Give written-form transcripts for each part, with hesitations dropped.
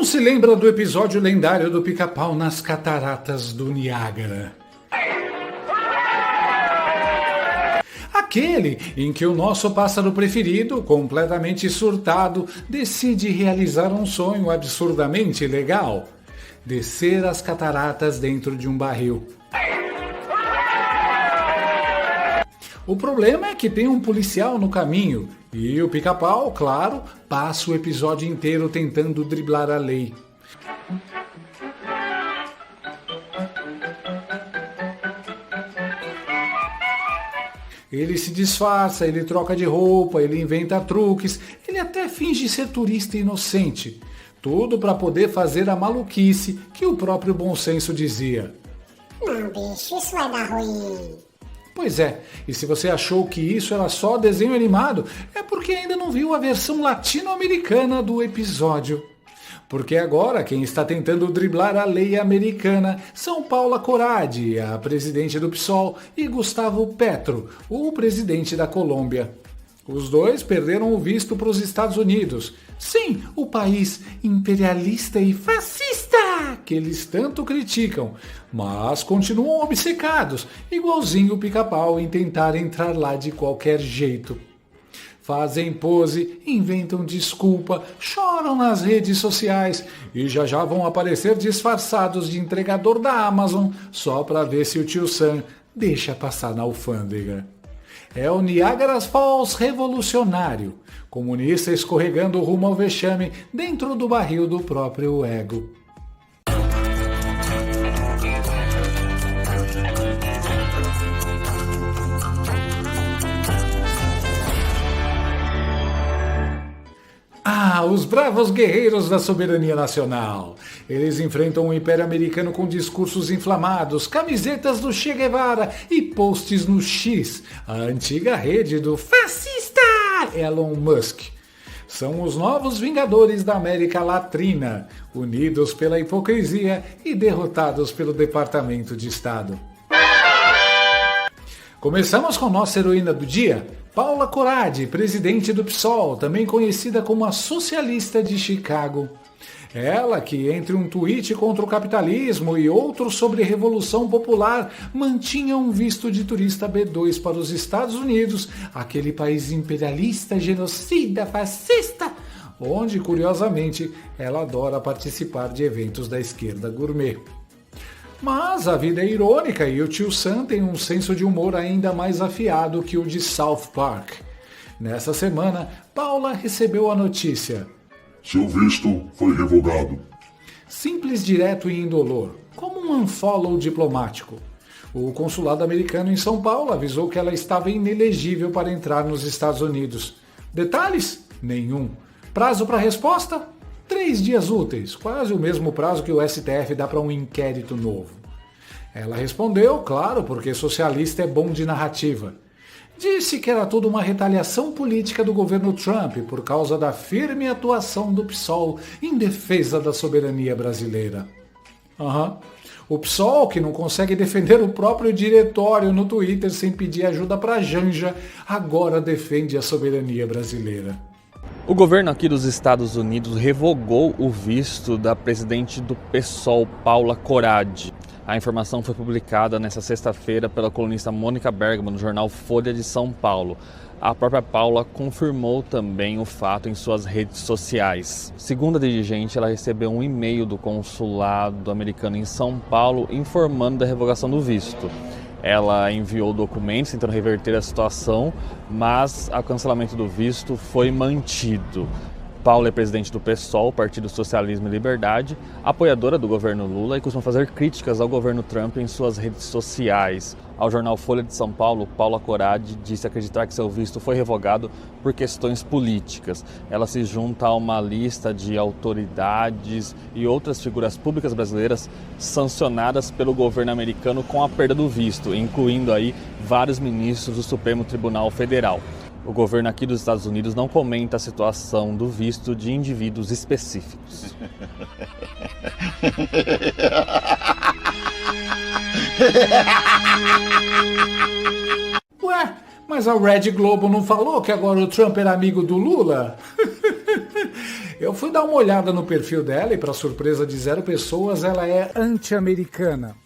não se lembra do episódio lendário do Pica-Pau nas cataratas do Niágara? Aquele em que o nosso pássaro preferido, completamente surtado, decide realizar um sonho absurdamente legal: descer as cataratas dentro de um barril. O problema é que tem um policial no caminho e o Pica-Pau, claro, passa o episódio inteiro tentando driblar a lei. Ele se disfarça, ele troca de roupa, ele inventa truques, ele até finge ser turista inocente. Tudo para poder fazer a maluquice que o próprio bom senso dizia. Não, bicho, isso vai dar ruim. Pois é, e se você achou que isso era só desenho animado, é porque ainda não viu a versão latino-americana do episódio. Porque agora quem está tentando driblar a lei americana são Paula Corradi, a presidente do PSOL, e Gustavo Petro, o presidente da Colômbia. Os dois perderam o visto para os Estados Unidos. Sim, o país imperialista e fascista que eles tanto criticam, mas continuam obcecados, igualzinho o Pica-Pau, em tentar entrar lá de qualquer jeito. Fazem pose, inventam desculpa, choram nas redes sociais e já vão aparecer disfarçados de entregador da Amazon só para ver se o tio Sam deixa passar na alfândega. É o Niagara Falls revolucionário, comunista escorregando rumo ao vexame dentro do barril do próprio ego. Os bravos guerreiros da soberania nacional. Eles enfrentam o Império Americano com discursos inflamados, camisetas do Che Guevara e posts no X, a antiga rede do fascista Elon Musk. São os novos vingadores da América Latina, unidos pela hipocrisia e derrotados pelo Departamento de Estado. Começamos com nossa heroína do dia, Paula Corradi, presidente do PSOL, também conhecida como a socialista de Chicago. Ela que, entre um tweet contra o capitalismo e outro sobre Revolução Popular, mantinha um visto de turista B2 para os Estados Unidos, aquele país imperialista, genocida, fascista, onde, curiosamente, ela adora participar de eventos da esquerda gourmet. Mas a vida é irônica e o tio Sam tem um senso de humor ainda mais afiado que o de South Park. Nessa semana, Paula recebeu a notícia: seu visto foi revogado. Simples, direto e indolor, como um unfollow diplomático. O consulado americano em São Paulo avisou que ela estava inelegível para entrar nos Estados Unidos. Detalhes? Nenhum. Prazo para resposta? 3 dias úteis, quase o mesmo prazo que o STF dá para um inquérito novo. Ela respondeu, claro, porque socialista é bom de narrativa. Disse que era tudo uma retaliação política do governo Trump por causa da firme atuação do PSOL em defesa da soberania brasileira. O PSOL, que não consegue defender o próprio diretório no Twitter sem pedir ajuda para Janja, agora defende a soberania brasileira. O governo aqui dos Estados Unidos revogou o visto da presidente do PSOL, Paula Corradi. A informação foi publicada nesta sexta-feira pela colunista Mônica Bergman no jornal Folha de São Paulo. A própria Paula confirmou também o fato em suas redes sociais. Segundo a dirigente, ela recebeu um e-mail do consulado americano em São Paulo informando da revogação do visto. Ela enviou documentos tentando reverter a situação, mas o cancelamento do visto foi mantido. Paula é presidente do PSOL, Partido Socialismo e Liberdade, apoiadora do governo Lula e costuma fazer críticas ao governo Trump em suas redes sociais. Ao jornal Folha de São Paulo, Paula Corradi disse acreditar que seu visto foi revogado por questões políticas. Ela se junta a uma lista de autoridades e outras figuras públicas brasileiras sancionadas pelo governo americano com a perda do visto, incluindo aí vários ministros do Supremo Tribunal Federal. O governo aqui dos Estados Unidos não comenta a situação do visto de indivíduos específicos. Ué, mas a Red Globo não falou que agora o Trump era amigo do Lula? Eu Eu fui dar uma olhada no perfil dela e, para surpresa de 0 pessoas, ela é anti-americana.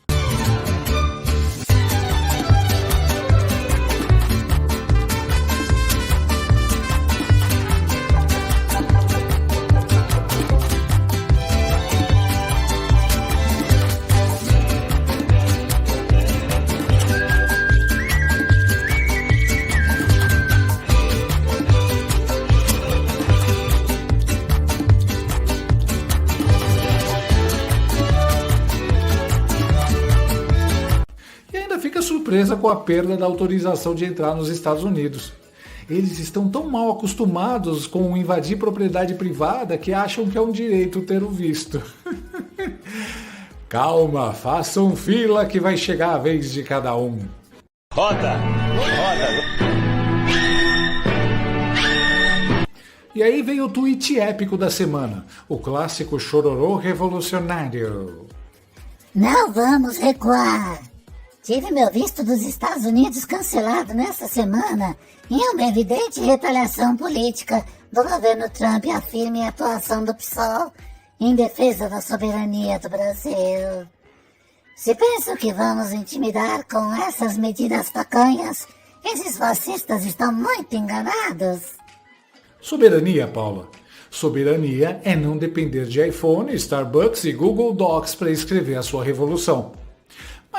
Fica surpresa com a perda da autorização de entrar nos Estados Unidos. Eles estão tão mal acostumados com invadir propriedade privada que acham que é um direito ter o visto. Calma, façam fila que vai chegar a vez de cada um. Roda! E aí vem o tweet épico da semana, o clássico chororô revolucionário. Não vamos recuar! Tive meu visto dos Estados Unidos cancelado nesta semana em uma evidente retaliação política do governo Trump e a firme atuação do PSOL em defesa da soberania do Brasil. Se pensam que vamos intimidar com essas medidas tacanhas, esses fascistas estão muito enganados. Soberania, Paula. Soberania é não depender de iPhone, Starbucks e Google Docs para escrever a sua revolução.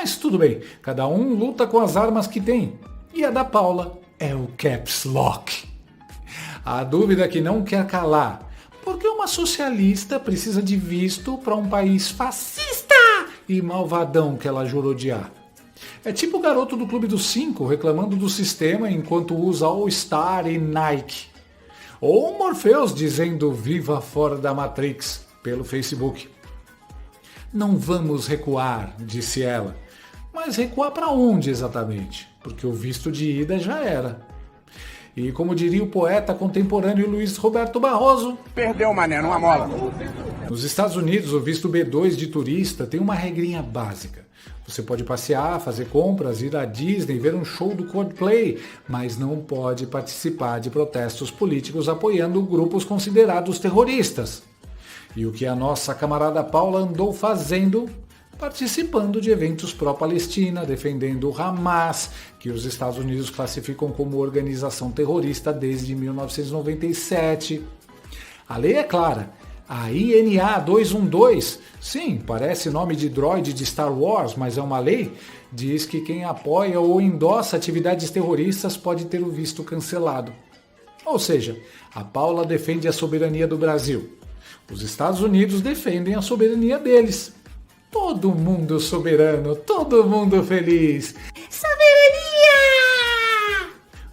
Mas tudo bem, cada um luta com as armas que tem. E a da Paula é o Caps Lock. A dúvida que não quer calar. Por que uma socialista precisa de visto para um país fascista e malvadão que ela jura odiar? É tipo o garoto do Clube dos 5 reclamando do sistema enquanto usa All Star e Nike. Ou o Morpheus dizendo viva fora da Matrix pelo Facebook. Não vamos recuar, disse ela. Mas recuar para onde exatamente? Porque o visto de ida já era. E como diria o poeta contemporâneo Luiz Roberto Barroso... Perdeu, mané, numa mola. Nos Estados Unidos, o visto B2 de turista tem uma regrinha básica. Você pode passear, fazer compras, ir à Disney, ver um show do Coldplay, mas não pode participar de protestos políticos apoiando grupos considerados terroristas. E o que a nossa camarada Paula andou fazendo? Participando de eventos pró-Palestina, defendendo o Hamas, que os Estados Unidos classificam como organização terrorista desde 1997. A lei é clara. A INA 212, sim, parece nome de droid de Star Wars, mas é uma lei, diz que quem apoia ou endossa atividades terroristas pode ter o visto cancelado. Ou seja, a Paula defende a soberania do Brasil. Os Estados Unidos defendem a soberania deles. Todo mundo soberano, todo mundo feliz. Soberania!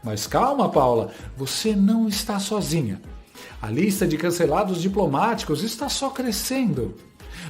Mas calma, Paula, você não está sozinha. A lista de cancelados diplomáticos está só crescendo.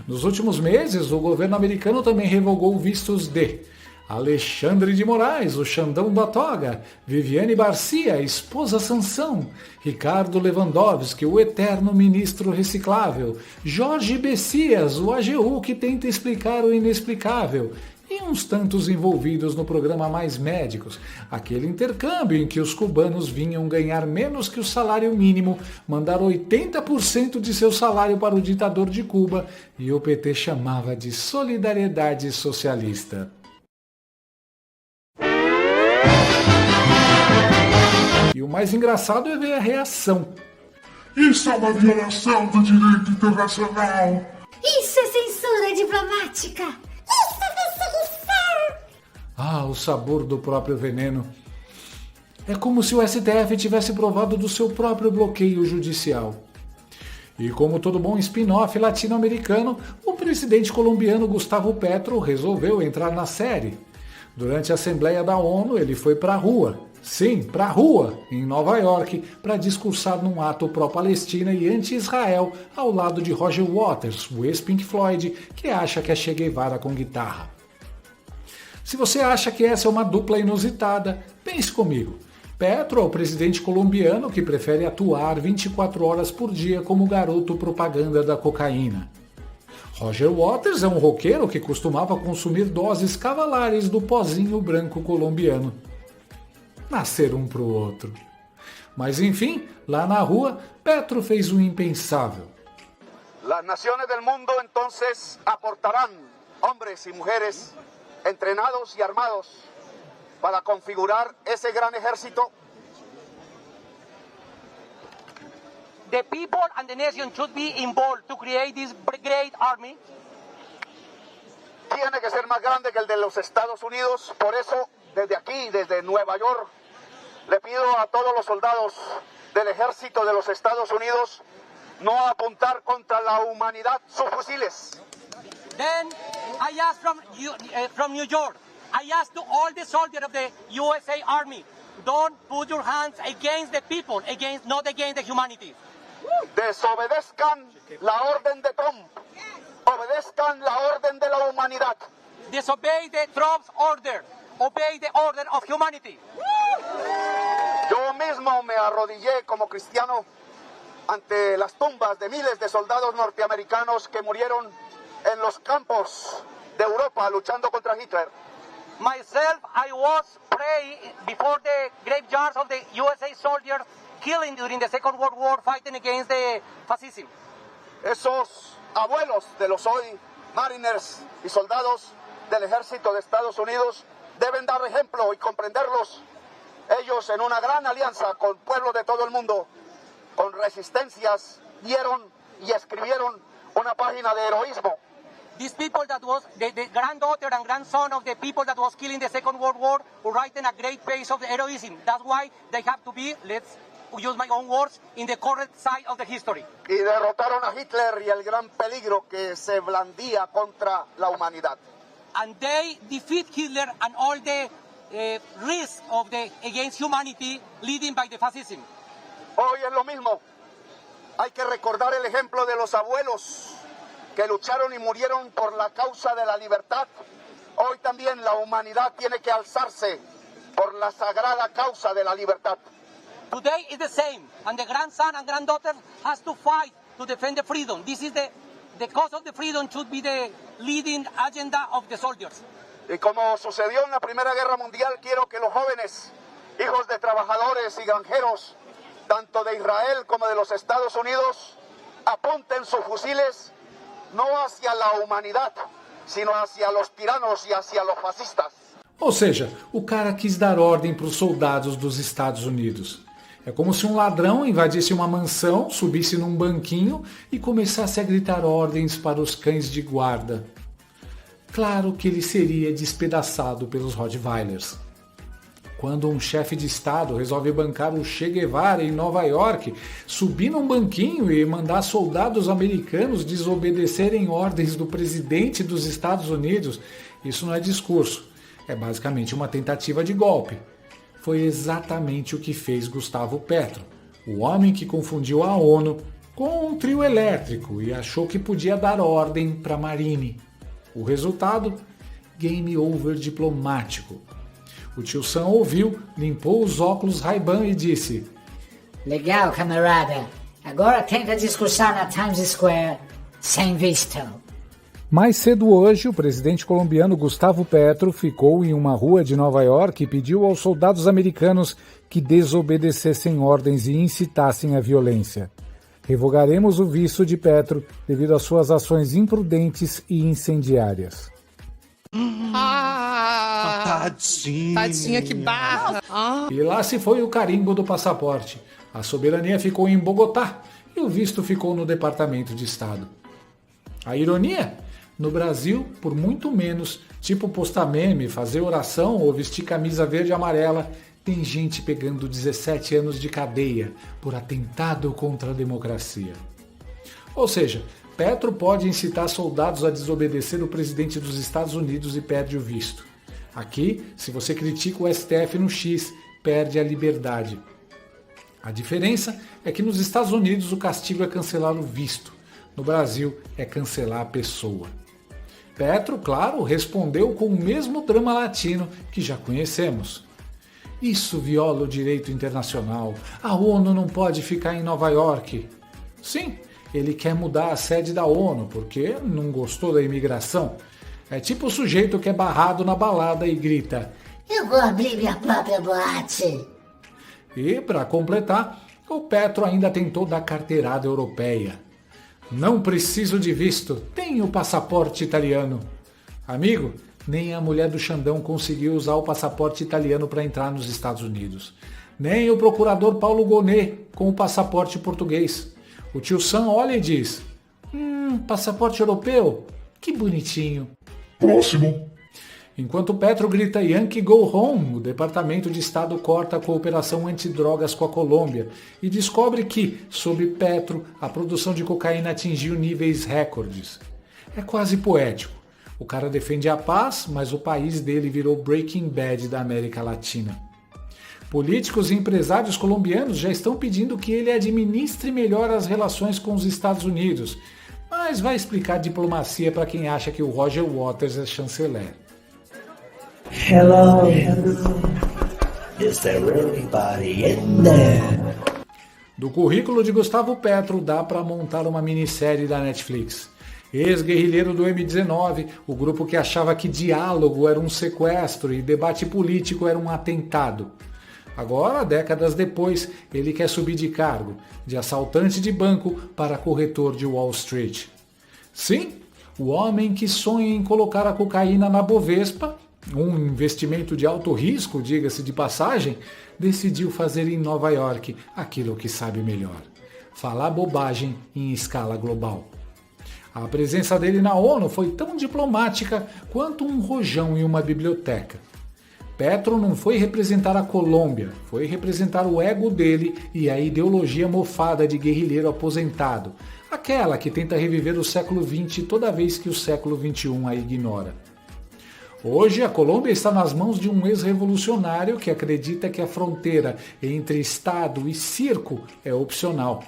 Nos últimos meses, o governo americano também revogou vistos de Alexandre de Moraes, o Xandão da Toga, Viviane Barcia, esposa Sansão, Ricardo Lewandowski, o eterno ministro reciclável, Jorge Bessias, o AGU que tenta explicar o inexplicável, e uns tantos envolvidos no programa Mais Médicos, aquele intercâmbio em que os cubanos vinham ganhar menos que o salário mínimo, mandar 80% de seu salário para o ditador de Cuba, e o PT chamava de solidariedade socialista. E o mais engraçado é ver a reação. Isso é uma violação do direito internacional. Isso é censura diplomática! Isso é perseguição! Ah, o sabor do próprio veneno. É como se o STF tivesse provado do seu próprio bloqueio judicial. E como todo bom spin-off latino-americano, o presidente colombiano Gustavo Petro resolveu entrar na série. Durante a Assembleia da ONU, ele foi para a rua. Sim, para a rua, em Nova York, para discursar num ato pró-Palestina e anti-Israel, ao lado de Roger Waters, o ex-Pink Floyd, que acha que é Che Guevara com guitarra. Se você acha que essa é uma dupla inusitada, pense comigo. Petro é o presidente colombiano que prefere atuar 24 horas por dia como garoto propaganda da cocaína. Roger Waters é um roqueiro que costumava consumir doses cavalares do pozinho branco colombiano. Nascer um pro outro. Mas enfim, lá na rua, Petro fez o impensável. Las naciones del mundo entonces aportarán hombres y mujeres entrenados y armados para configurar ese gran ejército. The people and the nation should be involved to create this great army. Tiene que ser más grande que el de los Estados Unidos. Por eso, desde aquí, desde Nueva York, le pido a todos los soldados del ejército de los Estados Unidos no apuntar contra la humanidad sus fusiles. Then I ask from New York, I ask to all the soldiers of the USA Army, don't put your hands against the people, not against the humanity. Desobedezcan la orden de Trump. Obedezcan la orden de la humanidad. Disobey the Trump's order. Obey the order of humanity. Yo mismo me arrodillé como cristiano ante las tumbas de miles de soldados norteamericanos que murieron en los campos de Europa luchando contra Hitler. Myself, I was praying before the graveyards of the USA soldiers killing during the Second World War fighting against the fascism. Esos abuelos de los hoy mariners y soldados del ejército de Estados Unidos deben dar ejemplo y comprenderlos. Ellos en una gran alianza con pueblos de todo el mundo, con resistencias, dieron y escribieron una página de heroísmo. These people that was the granddaughter and grandson of the people that was killing the Second World War were writing a great page of the heroism. That's why they have to be, let's use my own words, in the correct side of the history. Y derrotaron a Hitler y el gran peligro que se blandía contra la humanidad. And they defeat Hitler and all the risk of against humanity leading by the fascism. Hoy es lo mismo. Hay que recordar el ejemplo de los abuelos que lucharon y murieron por la causa de la libertad. Hoy también la humanidad tiene que alzarse por la sagrada causa de la libertad. Today is the same, and the grandson and granddaughter has to fight to defend the freedom. This is the cause of the freedom should be the leading agenda of the soldiers. Y como sucedió en la Primera Guerra Mundial, quiero que los jóvenes, hijos de trabajadores y granjeros, tanto de Israel como de los Estados Unidos, apunten sus fusiles no hacia la humanidad, sino hacia los tiranos y hacia los fascistas. Ou seja, o cara quis dar ordem para os soldados dos Estados Unidos. É como se um ladrão invadisse uma mansão, subisse num banquinho e começasse a gritar ordens para os cães de guarda. Claro que ele seria despedaçado pelos Rottweilers. Quando um chefe de Estado resolve bancar o Che Guevara em Nova York, subir num banquinho e mandar soldados americanos desobedecerem ordens do presidente dos Estados Unidos, isso não é discurso, é basicamente uma tentativa de golpe. Foi exatamente o que fez Gustavo Petro, o homem que confundiu a ONU com um trio elétrico e achou que podia dar ordem para a Marine. O resultado? Game over diplomático. O tio Sam ouviu, limpou os óculos Ray-Ban e disse: Legal, camarada. Agora tenta discussão na Times Square sem visto. Mais cedo hoje, o presidente colombiano Gustavo Petro ficou em uma rua de Nova York e pediu aos soldados americanos que desobedecessem ordens e incitassem a violência. Revogaremos o visto de Petro devido às suas ações imprudentes e incendiárias. Tadinha, que barra. E lá se foi o carimbo do passaporte. A soberania ficou em Bogotá e o visto ficou no Departamento de Estado. A ironia? No Brasil, por muito menos, tipo postar meme, fazer oração ou vestir camisa verde e amarela, tem gente pegando 17 anos de cadeia por atentado contra a democracia. Ou seja, Petro pode incitar soldados a desobedecer o presidente dos Estados Unidos e perde o visto. Aqui, se você critica o STF no X, perde a liberdade. A diferença é que nos Estados Unidos o castigo é cancelar o visto. No Brasil é cancelar a pessoa. Petro, claro, respondeu com o mesmo drama latino que já conhecemos. Isso viola o direito internacional. A ONU não pode ficar em Nova York. Sim, ele quer mudar a sede da ONU porque não gostou da imigração. É tipo o sujeito que é barrado na balada e grita: Eu vou abrir minha própria boate. E, para completar, o Petro ainda tentou dar carteirada europeia. Não preciso de visto, tenho passaporte italiano. Amigo, nem a mulher do Xandão conseguiu usar o passaporte italiano para entrar nos Estados Unidos. Nem o procurador Paulo Gonet com o passaporte português. O tio Sam olha e diz: passaporte europeu? Que bonitinho. Próximo. Enquanto Petro grita Yankee go home, o Departamento de Estado corta a cooperação antidrogas com a Colômbia e descobre que, sob Petro, a produção de cocaína atingiu níveis recordes. É quase poético. O cara defende a paz, mas o país dele virou Breaking Bad da América Latina. Políticos e empresários colombianos já estão pedindo que ele administre melhor as relações com os Estados Unidos, mas vai explicar diplomacia para quem acha que o Roger Waters é chanceler. Hello. Is there anybody in there? Do currículo de Gustavo Petro dá para montar uma minissérie da Netflix. Ex-guerrilheiro do M19, o grupo que achava que diálogo era um sequestro e debate político era um atentado. Agora, décadas depois, ele quer subir de cargo, de assaltante de banco para corretor de Wall Street. Sim, o homem que sonha em colocar a cocaína na Bovespa, um investimento de alto risco, diga-se de passagem, decidiu fazer em Nova York aquilo que sabe melhor: falar bobagem em escala global. A presença dele na ONU foi tão diplomática quanto um rojão em uma biblioteca. Petro não foi representar a Colômbia, foi representar o ego dele e a ideologia mofada de guerrilheiro aposentado, aquela que tenta reviver o século XX toda vez que o século XXI a ignora. Hoje, a Colômbia está nas mãos de um ex-revolucionário que acredita que a fronteira entre Estado e circo é opcional.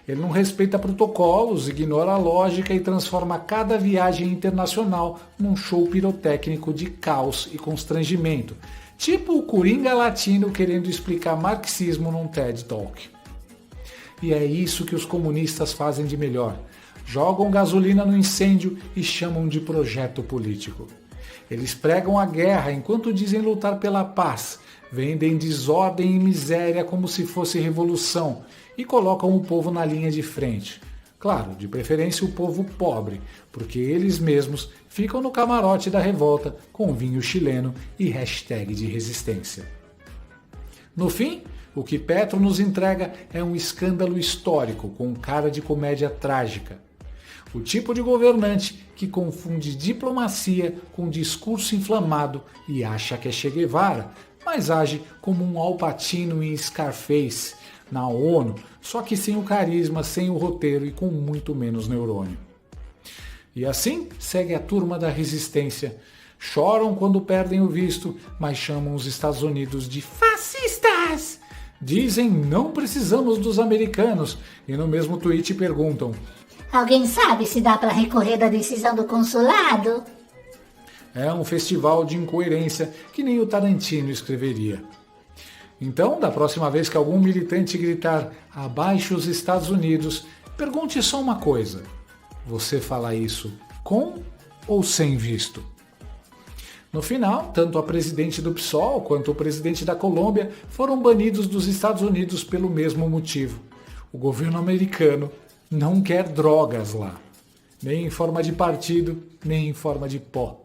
Ele não respeita protocolos, ignora a lógica e transforma cada viagem internacional num show pirotécnico de caos e constrangimento, tipo o Coringa latino querendo explicar marxismo num TED Talk. E é isso que os comunistas fazem de melhor: jogam gasolina no incêndio e chamam de projeto político. Eles pregam a guerra enquanto dizem lutar pela paz, vendem desordem e miséria como se fosse revolução e colocam o povo na linha de frente. Claro, de preferência o povo pobre, porque eles mesmos ficam no camarote da revolta com vinho chileno e hashtag de resistência. No fim, o que Petro nos entrega é um escândalo histórico com cara de comédia trágica. O tipo de governante que confunde diplomacia com discurso inflamado e acha que é Che Guevara, mas age como um Al Pacino em Scarface, na ONU, só que sem o carisma, sem o roteiro e com muito menos neurônio. E assim segue a turma da resistência. Choram quando perdem o visto, mas chamam os Estados Unidos de fascistas. Dizem não precisamos dos americanos e no mesmo tweet perguntam: alguém sabe se dá para recorrer da decisão do consulado? É um festival de incoerência que nem o Tarantino escreveria. Então, da próxima vez que algum militante gritar abaixo os Estados Unidos, pergunte só uma coisa: você fala isso com ou sem visto? No final, tanto a presidente do PSOL quanto o presidente da Colômbia foram banidos dos Estados Unidos pelo mesmo motivo. O governo americano não quer drogas lá, nem em forma de partido, nem em forma de pó.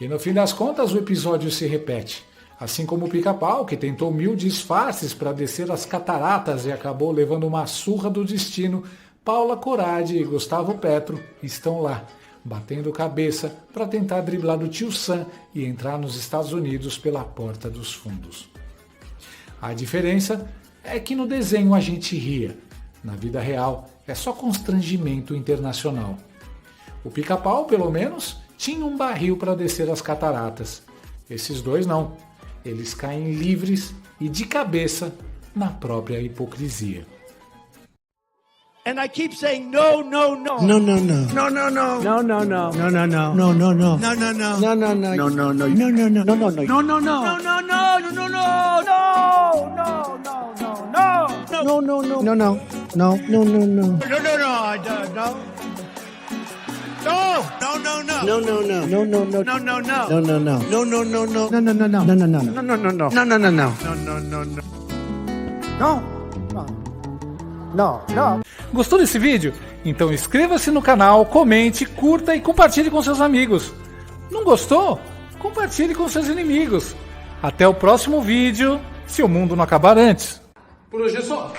E no fim das contas o episódio se repete. Assim como o Pica-Pau, que tentou 1000 disfarces para descer as cataratas e acabou levando uma surra do destino, Paula Coradi e Gustavo Petro estão lá, batendo cabeça para tentar driblar o tio Sam e entrar nos Estados Unidos pela porta dos fundos. A diferença é que no desenho a gente ria. Na vida real, é só constrangimento internacional. O Pica-Pau, pelo menos, tinha um barril para descer as cataratas. Esses dois não. Eles caem livres e de cabeça na própria hipocrisia. And I keep saying no, no, no. No, no, no. No, no, no. No, no, no. No, no, no. No, no, no. No, no, no. No, no, no. No, no, no. No, no, no. No, no, no. No, no, no. No, no, no. No, no, no. No, no, no. No, no, no. No, no. No, no, no, no. No, no, no. No. No, no, no. No, no, no. No, no, no. No, no, no. No, no, no. No, no, no, no. No, no, no, no. No, no, no. No, no, no, no. No, no, no, no. No, no, no, no. No. No. No. Gostou desse vídeo? Então inscreva-se no canal, comente, curta e compartilhe com seus amigos. Não gostou? Compartilhe com seus inimigos. Até o próximo vídeo, se o mundo não acabar antes. Por hoje é só.